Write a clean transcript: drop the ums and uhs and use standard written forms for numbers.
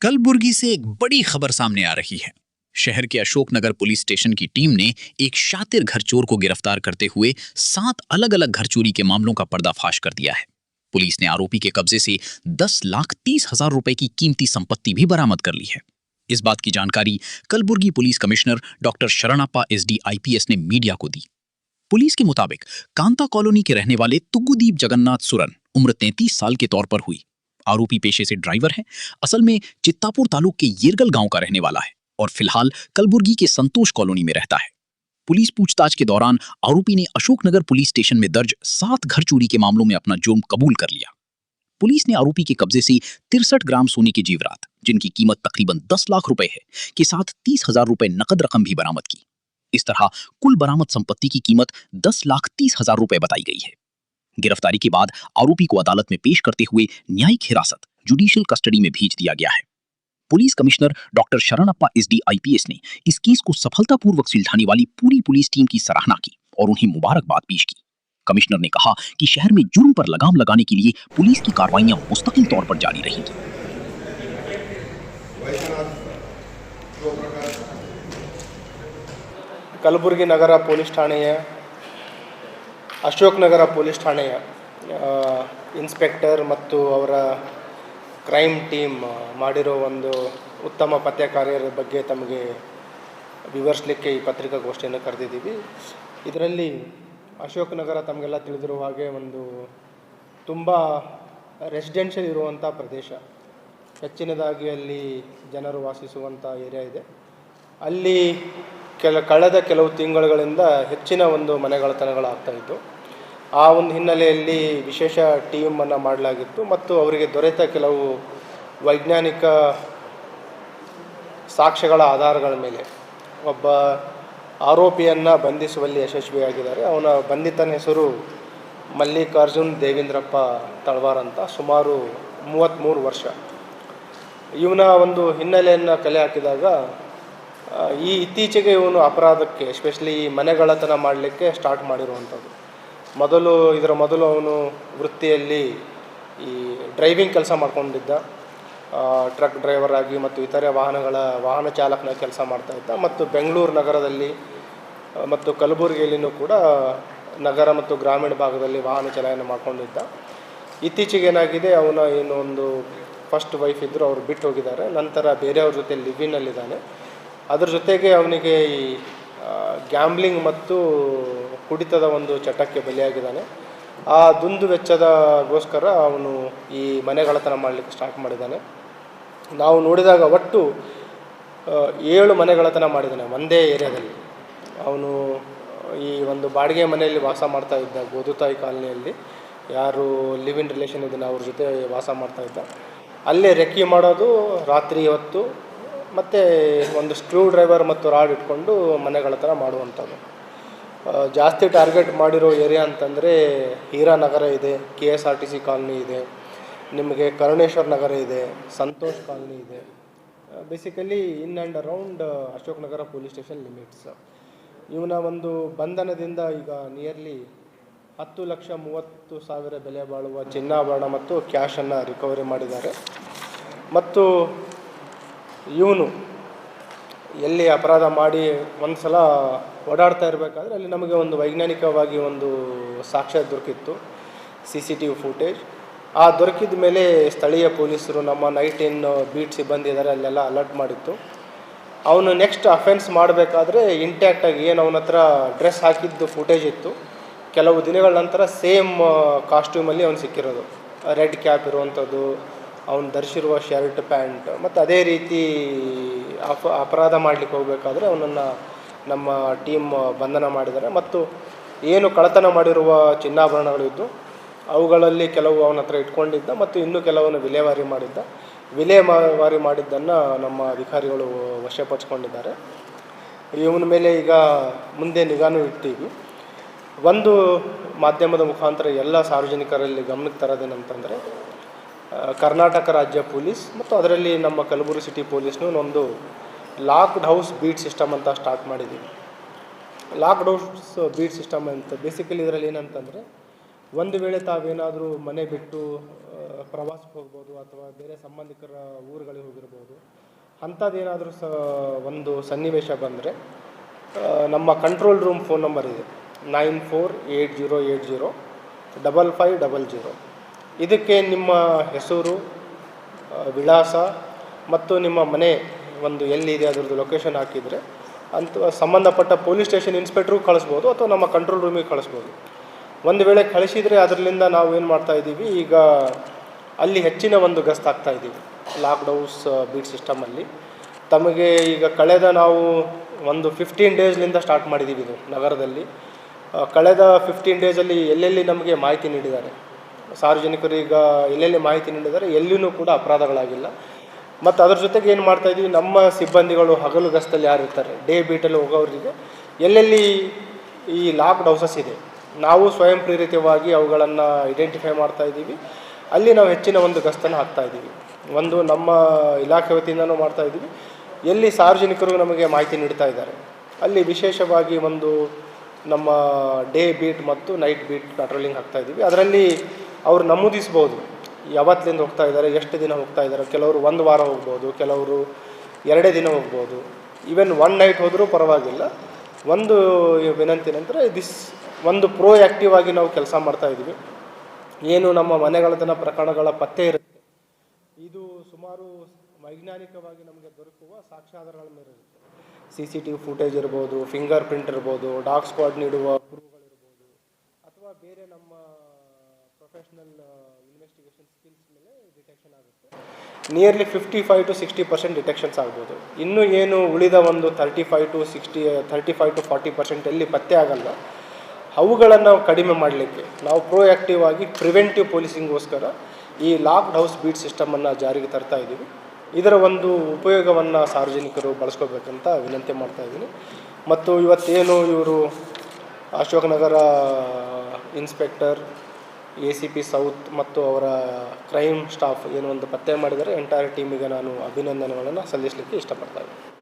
कलबुर्गी से एक बड़ी खबर सामने आ रही है। शहर के अशोकनगर पुलिस स्टेशन की टीम ने एक शातिर घर चोर को गिरफ्तार करते हुए 7 अलग-अलग घर चोरी के मामलों का पर्दाफाश कर दिया है। पुलिस ने आरोपी के कब्जे से 10,30,000 रुपए की कीमती संपत्ति भी बरामद कर ली है। इस बात की जानकारी Kalaburagi police commissioner doctor Sharanappa SD IPS ने मीडिया को दी। पुलिस के मुताबिक कांता कॉलोनी के रहने वाले तुग्गुदीप जगन्नाथ सुरन उम्र 33 साल के तौर पर हुई। आरोपी पेशे से ड्राइवर है। असल में चित्तापुर तालुक के येरगल गांव का रहने वाला है और फिलहाल कलबुर्गी के संतोष कॉलोनी में रहता है। पुलिस पूछताछ के दौरान आरोपी ने अशोकनगर पुलिस स्टेशन में दर्ज 7 घर चोरी के मामलों में अपना जुर्म कबूल कर लिया। पुलिस ने आरोपी के कब्जे से 63 ग्राम सोने के जेवरात, जिनकी कीमत तकरीबन 10 लाख रुपए है, के साथ 30,000 रुपए नकद रकम भी बरामद की। इस तरह कुल बरामद संपत्ति की कीमत 10,30,000 रुपए बताई गई है। गिरफ्तारी के बाद आरोपी को अदालत में पेश करते हुए न्यायिक हिरासत जुडिशियल कस्टडी में भेज दिया गया है। Police commissioner doctor Sharanappa SD IPS ने इस केस को सफलतापूर्वक सुलझाने वाली पूरी पुलिस टीम की सराहना की और उन्हें मुबारकबाद पेश की। कमिश्नर ने कहा कि शहर में जुर्म पर लगाम लगाने के लिए पुलिस की कार्रवाइयां मुस्तकिल तौर पर जारी रहेंगी। ಕಲಬುರಗಿ ನಗರ ಪೊಲೀಸ್ ಠಾಣೆಯ ಅಶೋಕನಗರ ಪೊಲೀಸ್ ಠಾಣೆಯ ಇನ್ಸ್ಪೆಕ್ಟರ್ ಮತ್ತು ಅವರ ಕ್ರೈಮ್ ಟೀಮ್ ಮಾಡಿರೋ ಒಂದು ಉತ್ತಮ ಪತ್ತೆ ಕಾರ್ಯದ ಬಗ್ಗೆ ತಮಗೆ ವಿವರಿಸಲಿಕ್ಕೆ ಈ ಪತ್ರಿಕಾಗೋಷ್ಠಿಯನ್ನು ಕರೆದಿದ್ದೀವಿ. ಇದರಲ್ಲಿ ಅಶೋಕನಗರ ತಮಗೆಲ್ಲ ತಿಳಿದಿರುವ ಹಾಗೆ ಒಂದು ತುಂಬ ರೆಸಿಡೆನ್ಷಿಯಲ್ ಇರುವಂಥ ಪ್ರದೇಶ, ಹೆಚ್ಚಿನದಾಗಿ ಅಲ್ಲಿ ಜನರು ವಾಸಿಸುವಂಥ ಏರಿಯಾ ಇದೆ. ಅಲ್ಲಿ ಕಳೆದ ಕೆಲವು ತಿಂಗಳುಗಳಿಂದ ಹೆಚ್ಚಿನ ಒಂದು ಮನೆಗಳ್ಳತನಗಳಾಗ್ತಾಯಿತ್ತು. ಆ ಒಂದು ಹಿನ್ನೆಲೆಯಲ್ಲಿ ವಿಶೇಷ ಟೀಮನ್ನು ಮಾಡಲಾಗಿತ್ತು ಮತ್ತು ಅವರಿಗೆ ದೊರೆತ ಕೆಲವು ವೈಜ್ಞಾನಿಕ ಸಾಕ್ಷ್ಯಗಳ ಆಧಾರಗಳ ಮೇಲೆ ಒಬ್ಬ ಆರೋಪಿಯನ್ನು ಬಂಧಿಸುವಲ್ಲಿ ಯಶಸ್ವಿಯಾಗಿದ್ದಾರೆ. ಅವನ ಬಂಧಿತನ ಹೆಸರು ಮಲ್ಲಿಕಾರ್ಜುನ್ ದೇವೇಂದ್ರಪ್ಪ ತಳವಾರ್ ಅಂತ, ಸುಮಾರು 33 ವರ್ಷ. ಇವನ ಒಂದು ಹಿನ್ನೆಲೆಯನ್ನು ಕಲೆ ಹಾಕಿದಾಗ ಇತ್ತೀಚೆಗೆ ಇವನು ಅಪರಾಧಕ್ಕೆ ಎಸ್ಪೆಷಲಿ ಮನೆಗಳ್ಳತನ ಮಾಡಲಿಕ್ಕೆ ಸ್ಟಾರ್ಟ್ ಮಾಡಿರುವಂಥದ್ದು. ಇದರ ಮೊದಲು ಅವನು ವೃತ್ತಿಯಲ್ಲಿ ಈ ಡ್ರೈವಿಂಗ್ ಕೆಲಸ ಮಾಡ್ಕೊಂಡಿದ್ದ, ಟ್ರಕ್ ಡ್ರೈವರ್ ಆಗಿ ಮತ್ತು ಇತರೆ ವಾಹನ ಚಾಲಕನ ಕೆಲಸ ಮಾಡ್ತಾಯಿದ್ದ ಮತ್ತು ಬೆಂಗಳೂರು ನಗರದಲ್ಲಿ ಮತ್ತು ಕಲಬುರಗಿಯಲ್ಲಿಯೂ ಕೂಡ ನಗರ ಮತ್ತು ಗ್ರಾಮೀಣ ಭಾಗದಲ್ಲಿ ವಾಹನ ಚಲಾವಣೆ ಮಾಡ್ಕೊಂಡಿದ್ದ. ಇತ್ತೀಚೆಗೆ ಏನಾಗಿದೆ, ಅವನ ಏನು ಒಂದು ಫಸ್ಟ್ ವೈಫ್ ಇದ್ದರು, ಅವರು ಬಿಟ್ಟು ಹೋಗಿದ್ದಾರೆ. ನಂತರ ಬೇರೆಯವ್ರ ಜೊತೆ ಲಿವಿನಲ್ಲಿದ್ದಾನೆ. ಅದ್ರ ಜೊತೆಗೆ ಅವನಿಗೆ ಈ ಗ್ಯಾಮ್ಲಿಂಗ್ ಮತ್ತು ಕುಡಿತದ ಒಂದು ಚಟಕ್ಕೆ ಬಲಿಯಾಗಿದ್ದಾನೆ. ಆ ದುಂದು ವೆಚ್ಚದಗೋಸ್ಕರ ಅವನು ಈ ಮನೆಗಳ್ಳತನ ಮಾಡಲಿಕ್ಕೆ ಸ್ಟಾರ್ಟ್ ಮಾಡಿದ್ದಾನೆ. ನಾವು ನೋಡಿದಾಗ ಒಟ್ಟು 7 ಮನೆಗಳ್ಳತನ ಮಾಡಿದ್ದಾನೆ ಒಂದೇ ಏರಿಯಾದಲ್ಲಿ. ಅವನು ಈ ಒಂದು ಬಾಡಿಗೆ ಮನೆಯಲ್ಲಿ ವಾಸ ಮಾಡ್ತಾ ಇದ್ದ, ಗೋದುತಾಯಿ ಕಾಲನಿಯಲ್ಲಿ ಯಾರು ಲಿವ್ ಇನ್ ರಿಲೇಷನ್ ಇದ್ದಾನೆ ಅವ್ರ ಜೊತೆ ವಾಸ ಮಾಡ್ತಾಯಿದ್ದ. ಅಲ್ಲೇ ರೆಕ್ಕಿ ಮಾಡೋದು ರಾತ್ರಿ ಹೊತ್ತು, ಮತ್ತು ಒಂದು ಸ್ಕ್ರೂ ಡ್ರೈವರ್ ಮತ್ತು ರಾಡ್ ಇಟ್ಕೊಂಡು ಮನೆಗಳ್ಳತನ ಮಾಡುವಂಥದ್ದು. ಜಾಸ್ತಿ ಟಾರ್ಗೆಟ್ ಮಾಡಿರೋ ಏರಿಯಾ ಅಂತಂದರೆ ಹೀರಾನಗರ ಇದೆ, KSRTC ಕಾಲನಿ ಇದೆ, ನಿಮಗೆ ಕರುಣೇಶ್ವರ ನಗರ ಇದೆ, ಸಂತೋಷ್ ಕಾಲನಿ ಇದೆ. Basically in and around Ashok Nagar police station limits. ಇವನ ಒಂದು ಬಂಧನದಿಂದ ಈಗ ನಿಯರ್ಲಿ 10,30,000 ಬೆಲೆ ಬಾಳುವ ಚಿನ್ನಾಭರಣ ಮತ್ತು ಕ್ಯಾಶನ್ನು ರಿಕವರಿ ಮಾಡಿದ್ದಾರೆ. ಮತ್ತು ಇವನು ಎಲ್ಲಿ ಅಪರಾಧ ಮಾಡಿ ಒಂದು ಸಲ ಓಡಾಡ್ತಾ ಇರಬೇಕಾದ್ರೆ ಅಲ್ಲಿ ನಮಗೆ ಒಂದು ವೈಜ್ಞಾನಿಕವಾಗಿ ಒಂದು ಸಾಕ್ಷ್ಯ ದೊರಕಿತ್ತು, CCTV ಫುಟೇಜ್. ಆ ದೊರಕಿದ ಮೇಲೆ ಸ್ಥಳೀಯ ಪೊಲೀಸರು, ನಮ್ಮ ನೈಟ್ ಏನು ಬೀಟ್ ಸಿಬ್ಬಂದಿ ಇದ್ದಾರೆ ಅಲ್ಲೆಲ್ಲ ಅಲರ್ಟ್ ಮಾಡಿತ್ತು. ಅವನು ನೆಕ್ಸ್ಟ್ ಅಫೆನ್ಸ್ ಮಾಡಬೇಕಾದ್ರೆ ಇಂಟ್ಯಾಕ್ಟಾಗಿ ಏನು ಅವನ ಹತ್ರ ಡ್ರೆಸ್ ಹಾಕಿದ್ದು ಫುಟೇಜ್ ಇತ್ತು. ಕೆಲವು ದಿನಗಳ ನಂತರ ಸೇಮ್ ಕಾಸ್ಟ್ಯೂಮಲ್ಲಿ ಅವನು ಸಿಕ್ಕಿರೋದು, ರೆಡ್ ಕ್ಯಾಪ್ ಇರುವಂಥದ್ದು, ಅವನು ಧರಿಸಿರುವ ಶರ್ಟ್ ಪ್ಯಾಂಟ್. ಮತ್ತು ಅದೇ ರೀತಿ ಅಪರಾಧ ಮಾಡಲಿಕ್ಕೆ ಹೋಗಬೇಕಾದ್ರೆ ಅವನನ್ನು ನಮ್ಮ ಟೀಮ್ ಬಂಧನ ಮಾಡಿದ್ದಾರೆ. ಮತ್ತು ಏನು ಕಳ್ಳತನ ಮಾಡಿರುವ ಚಿನ್ನಾಭರಣಗಳಿದ್ದು ಅವುಗಳಲ್ಲಿ ಕೆಲವು ಅವನ ಹತ್ರ ಇಟ್ಕೊಂಡಿದ್ದ ಮತ್ತು ಇನ್ನೂ ಕೆಲವನ್ನು ವಿಲೇವಾರಿ ಮಾಡಿದ್ದನ್ನು ನಮ್ಮ ಅಧಿಕಾರಿಗಳು ವಶಪಡಿಸ್ಕೊಂಡಿದ್ದಾರೆ. ಇವನ ಮೇಲೆ ಈಗ ಮುಂದೆ ನಿಗಾನೂ ಇಡ್ತೀವಿ. ಒಂದು ಮಾಧ್ಯಮದ ಮುಖಾಂತರ ಎಲ್ಲ ಸಾರ್ವಜನಿಕರಲ್ಲಿ ಗಮನಕ್ಕೆ ತರೋದೇನಂತಂದರೆ, ಕರ್ನಾಟಕ ರಾಜ್ಯ ಪೊಲೀಸ್ ಮತ್ತು ಅದರಲ್ಲಿ ನಮ್ಮ ಕಲಬುರಗಿ ಸಿಟಿ ಪೊಲೀಸ್ನೂ ಒಂದು ಲಾಕ್ಡ್ ಹೌಸ್ ಬೀಟ್ ಸಿಸ್ಟಮ್ ಅಂತ ಸ್ಟಾರ್ಟ್ ಮಾಡಿದ್ದೀವಿ. ಲಾಕ್ಡ್ ಹೌಸ್ ಬೀಟ್ ಸಿಸ್ಟಮ್ ಅಂತ ಬೇಸಿಕಲಿ ಇದರಲ್ಲಿ ಏನಂತಂದರೆ, ಒಂದು ವೇಳೆ ತಾವೇನಾದರೂ ಮನೆ ಬಿಟ್ಟು ಪ್ರವಾಸಕ್ಕೆ ಹೋಗ್ಬೋದು ಅಥವಾ ಬೇರೆ ಸಂಬಂಧಿಕರ ಊರುಗಳಿಗೆ ಹೋಗಿರ್ಬೋದು, ಅಂಥದ್ದೇನಾದರೂ ಒಂದು ಸನ್ನಿವೇಶ ಬಂದರೆ ನಮ್ಮ ಕಂಟ್ರೋಲ್ ರೂಮ್ ಫೋನ್ ನಂಬರ್ ಇದೆ 9480805500. ಇದಕ್ಕೆ ನಿಮ್ಮ ಹೆಸರು, ವಿಳಾಸ ಮತ್ತು ನಿಮ್ಮ ಮನೆ ಒಂದು ಎಲ್ಲಿದೆ ಅದರದ್ದು ಲೊಕೇಶನ್ ಹಾಕಿದರೆ ಸಂಬಂಧಪಟ್ಟ ಪೊಲೀಸ್ ಸ್ಟೇಷನ್ ಇನ್ಸ್ಪೆಕ್ಟ್ರಿಗೂ ಕಳಿಸ್ಬೋದು ಅಥವಾ ನಮ್ಮ ಕಂಟ್ರೋಲ್ ರೂಮಿಗೆ ಕಳಿಸ್ಬೋದು. ಒಂದು ವೇಳೆ ಕಳಿಸಿದರೆ ಅದರಿಂದ ನಾವು ಏನು ಮಾಡ್ತಾಯಿದ್ದೀವಿ, ಈಗ ಅಲ್ಲಿ ಹೆಚ್ಚಿನ ಒಂದು ಗಸ್ತು ಆಗ್ತಾಯಿದ್ದೀವಿ ಲಾಕ್ಡ್ ಹೌಸ್ ಬೀಟ್ ಸಿಸ್ಟಮಲ್ಲಿ. ತಮಗೆ ಈಗ ಕಳೆದ ನಾವು ಒಂದು 15 ಡೇಸ್ನಿಂದ ಸ್ಟಾರ್ಟ್ ಮಾಡಿದ್ದೀವಿ ಇದು ನಗರದಲ್ಲಿ. ಕಳೆದ 15 ಡೇಸಲ್ಲಿ ಎಲ್ಲೆಲ್ಲಿ ನಮಗೆ ಮಾಹಿತಿ ನೀಡಿದ್ದಾರೆ, ಸಾರ್ವಜನಿಕರು ಈಗ ಎಲ್ಲೆಲ್ಲಿ ಮಾಹಿತಿ ನೀಡಿದ್ದಾರೆ, ಎಲ್ಲಿಯೂ ಕೂಡ ಅಪರಾಧಗಳಾಗಿಲ್ಲ. ಮತ್ತು ಅದ್ರ ಜೊತೆಗೆ ಏನು ಮಾಡ್ತಾಯಿದ್ದೀವಿ, ನಮ್ಮ ಸಿಬ್ಬಂದಿಗಳು ಹಗಲು ಗಸ್ತಲ್ಲಿ ಯಾರು ಇರ್ತಾರೆ, ಡೇ ಬೀಟಲ್ಲಿ ಹೋಗೋರಿಗೆ ಎಲ್ಲೆಲ್ಲಿ ಈ ಲಾಕ್ಡ್ ಹೌಸಸ್ ಇದೆ ನಾವು ಸ್ವಯಂ ಪ್ರೇರಿತವಾಗಿ ಅವುಗಳನ್ನು ಐಡೆಂಟಿಫೈ ಮಾಡ್ತಾಯಿದ್ದೀವಿ. ಅಲ್ಲಿ ನಾವು ಹೆಚ್ಚಿನ ಒಂದು ಗಸ್ತನ್ನು ಹಾಕ್ತಾಯಿದ್ದೀವಿ. ಒಂದು ನಮ್ಮ ಇಲಾಖೆ ವತಿಯಿಂದನೂ ಮಾಡ್ತಾಯಿದ್ದೀವಿ. ಎಲ್ಲಿ ಸಾರ್ವಜನಿಕರು ನಮಗೆ ಮಾಹಿತಿ ನೀಡ್ತಾ ಇದ್ದಾರೆ ಅಲ್ಲಿ ವಿಶೇಷವಾಗಿ ಒಂದು ನಮ್ಮ ಡೇ ಬೀಟ್ ಮತ್ತು ನೈಟ್ ಬೀಟ್ ಪೆಟ್ರೋಲಿಂಗ್ ಹಾಕ್ತಾಯಿದ್ದೀವಿ. ಅದರಲ್ಲಿ ಅವರು ನಮೂದಿಸ್ಬೋದು ಯಾವತ್ತಿಂದ ಹೋಗ್ತಾ ಇದ್ದಾರೆ, ಎಷ್ಟು ದಿನ ಹೋಗ್ತಾ ಇದ್ದಾರೆ. ಕೆಲವರು 1 ವಾರ ಹೋಗ್ಬೋದು, ಕೆಲವರು 2 ದಿನ ಹೋಗ್ಬೋದು, ಈವನ್ 1 ನೈಟ್ ಹೋದರೂ ಪರವಾಗಿಲ್ಲ. ಒಂದು ವಿನಂತಿ ನಂತರ ಒಂದು ಪ್ರೋ ಆ್ಯಕ್ಟಿವ್ ಆಗಿ ನಾವು ಕೆಲಸ ಮಾಡ್ತಾಯಿದ್ದೀವಿ. ಏನು ನಮ್ಮ ಮನೆಗಳತನ ಪ್ರಕರಣಗಳ ಪತ್ತೆ ಇರುತ್ತೆ, ಇದು ಸುಮಾರು ವೈಜ್ಞಾನಿಕವಾಗಿ ನಮಗೆ ದೊರಕುವ ಸಾಕ್ಷ್ಯಾಧಾರಗಳ ಮೇಲೆ ಇರುತ್ತೆ. CCTV ಫುಟೇಜ್ ಇರ್ಬೋದು, ಫಿಂಗರ್ ಪ್ರಿಂಟ್ ಇರ್ಬೋದು, ಡಾಗ್ ಸ್ಕ್ವಾಡ್ ನೀಡುವ ಪ್ರೂವ್ಗಳಿರ್ಬೋದು, ಅಥವಾ ಬೇರೆ ನಮ್ಮ ಪ್ರೊಫೆಷ್ನಲ್ ಇನ್ವೆಸ್ಟಿಗೇಷನ್ ಸ್ಕಿಲ್ಸ್ ಮೇಲೆ ಡಿಟೆಕ್ಷನ್ ಆಗುತ್ತೆ. ನಿಯರ್ಲಿ 55 to 60% ಡಿಟೆಕ್ಷನ್ಸ್ ಆಗ್ಬೋದು. ಇನ್ನೂ ಏನು ಉಳಿದ ಒಂದು 35 to 40% ಎಲ್ಲಿ ಪತ್ತೆ ಆಗಲ್ಲ, ಅವುಗಳನ್ನು ಕಡಿಮೆ ಮಾಡಲಿಕ್ಕೆ ನಾವು ಪ್ರೋಆ್ಯಕ್ಟಿವ್ ಆಗಿ ಪ್ರಿವೆಂಟಿವ್ ಪೊಲೀಸಿಂಗೋಸ್ಕರ ಈ ಲಾಕ್ಡ್ ಹೌಸ್ ಬೀಟ್ ಸಿಸ್ಟಮನ್ನು ಜಾರಿಗೆ ತರ್ತಾ ಇದ್ದೀವಿ. ಇದರ ಒಂದು ಉಪಯೋಗವನ್ನು ಸಾರ್ವಜನಿಕರು ಬಳಸ್ಕೋಬೇಕಂತ ವಿನಂತಿ ಮಾಡ್ತಾಯಿದ್ದೀನಿ. ಮತ್ತು ಇವತ್ತೇನು ಇವರು ಅಶೋಕನಗರ ಇನ್ಸ್ಪೆಕ್ಟರ್, ACP ಸೌತ್ ಮತ್ತು ಅವರ ಕ್ರೈಮ್ ಸ್ಟಾಫ್ ಏನು ಒಂದು ಪತ್ತೆ ಮಾಡಿದರೆ ಎಂಟೈರ್ ಟೀಮಿಗೆ ನಾನು ಅಭಿನಂದನೆಗಳನ್ನು ಸಲ್ಲಿಸಲಿಕ್ಕೆ ಇಷ್ಟಪಡ್ತಾ ಇದ್ದೀನಿ.